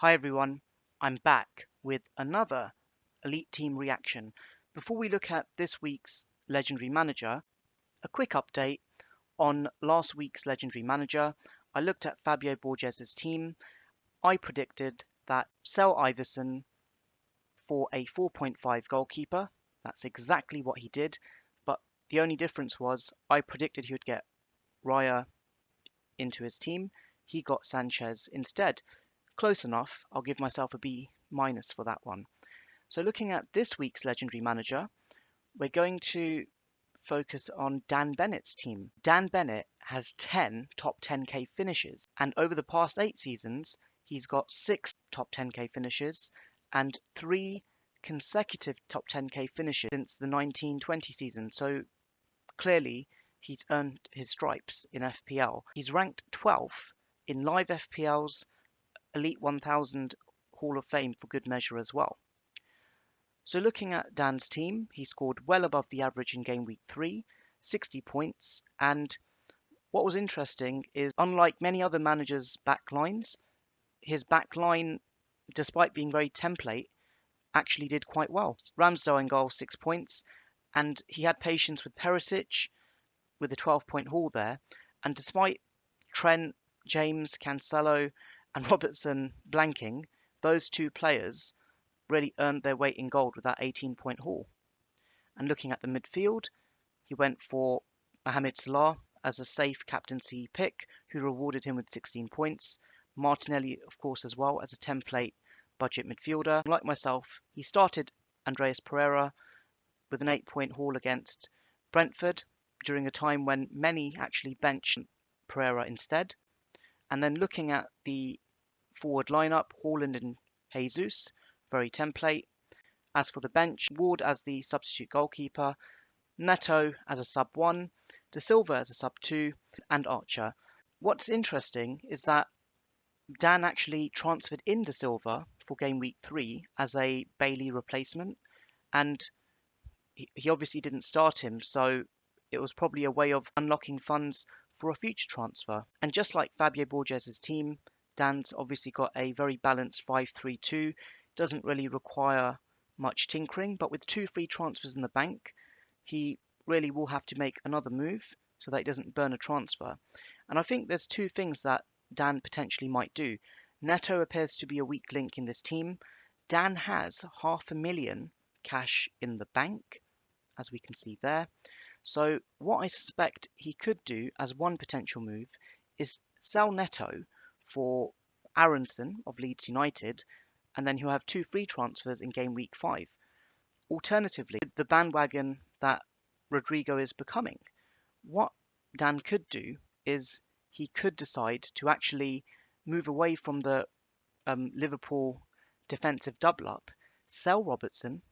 Hi everyone, I'm back with another Elite Team reaction. Before we look at this week's Legendary Manager, a quick update on last week's Legendary Manager. I looked at Fabio Borges' team. I predicted that sell Iverson for a 4.5 goalkeeper. That's exactly what he did, but the only difference was I predicted he would get Raya into his team. He got Sanchez instead. Close enough. I'll give myself a B- for that one. So looking at this week's Legendary Manager, we're going to focus on Dan Bennett's team. Dan Bennett has 10 top 10k finishes, and over the past 8 seasons, he's got 6 top 10k finishes and 3 consecutive top 10k finishes since the 1920 season. So clearly, he's earned his stripes in FPL. He's ranked 12th in LiveFPL's Elite 1000 Hall of Fame for good measure as well. So looking at Dan's team, he scored well above the average in Game Week 3, 60 points, and what was interesting is, unlike many other managers' backlines, his backline, despite being very template, actually did quite well. Ramsdale in goal, 6 points, and he had patience with Perisic with a 12-point haul there, and despite Trent, James, Cancelo, and Robertson blanking, those two players really earned their weight in gold with that 18-point haul. And looking at the midfield, he went for Mohamed Salah as a safe captaincy pick, who rewarded him with 16 points. Martinelli, of course, as well as a template budget midfielder. Like myself, he started Andreas Pereira with an 8-point haul against Brentford during a time when many actually benched Pereira instead. And then looking at the forward lineup, Haaland and Jesus, very template. As for the bench, Ward as the substitute goalkeeper, Neto as a sub 1, De Silva as a sub 2, and Archer. What's interesting is that Dan actually transferred in De Silva for Game Week 3 as a Bailey replacement, and he obviously didn't start him, so it was probably a way of unlocking funds for a future transfer. And just like Fabio Borges' team, Dan's obviously got a very balanced 5-3-2, doesn't really require much tinkering, but with 2 free transfers in the bank, he really will have to make another move so that he doesn't burn a transfer. And I think there's 2 things that Dan potentially might do. Neto appears to be a weak link in this team. Dan has $500,000 cash in the bank, as we can see there. So what I suspect he could do as one potential move is sell Neto for Aronson of Leeds United, and then he'll have 2 free transfers in Game Week 5. Alternatively, the bandwagon that Rodrigo is becoming, what Dan could do is he could decide to actually move away from the Liverpool defensive double-up, sell Robertson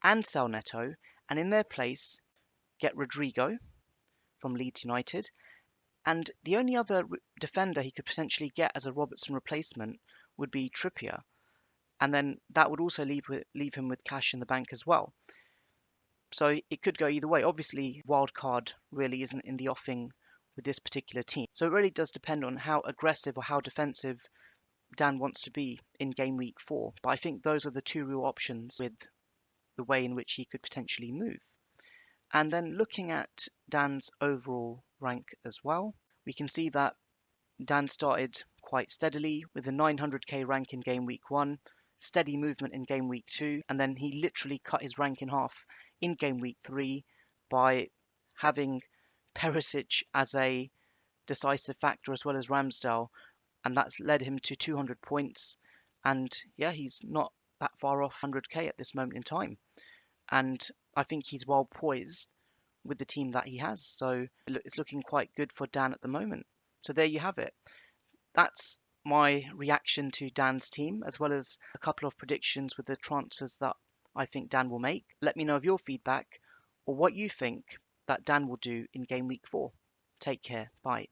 and sell Neto, and in their place get Rodrigo from Leeds United. And the only other defender he could potentially get as a Robertson replacement would be Trippier. And then that would also leave him with cash in the bank as well. So it could go either way. Obviously, wildcard really isn't in the offing with this particular team. So it really does depend on how aggressive or how defensive Dan wants to be in Game Week 4. But I think those are the 2 real options with the way in which he could potentially move. And then looking at Dan's overall rank as well, we can see that Dan started quite steadily with a 900k rank in Game Week 1, steady movement in Game Week 2, and then he literally cut his rank in half in Game Week 3 by having Perisic as a decisive factor as well as Ramsdale, and that's led him to 200 points. And yeah, he's not that far off 100k at this moment in time. And I think he's well poised with the team that he has. So it's looking quite good for Dan at the moment. So there you have it. That's my reaction to Dan's team, as well as a couple of predictions with the transfers that I think Dan will make. Let me know of your feedback or what you think that Dan will do in Game Week 4. Take care. Bye.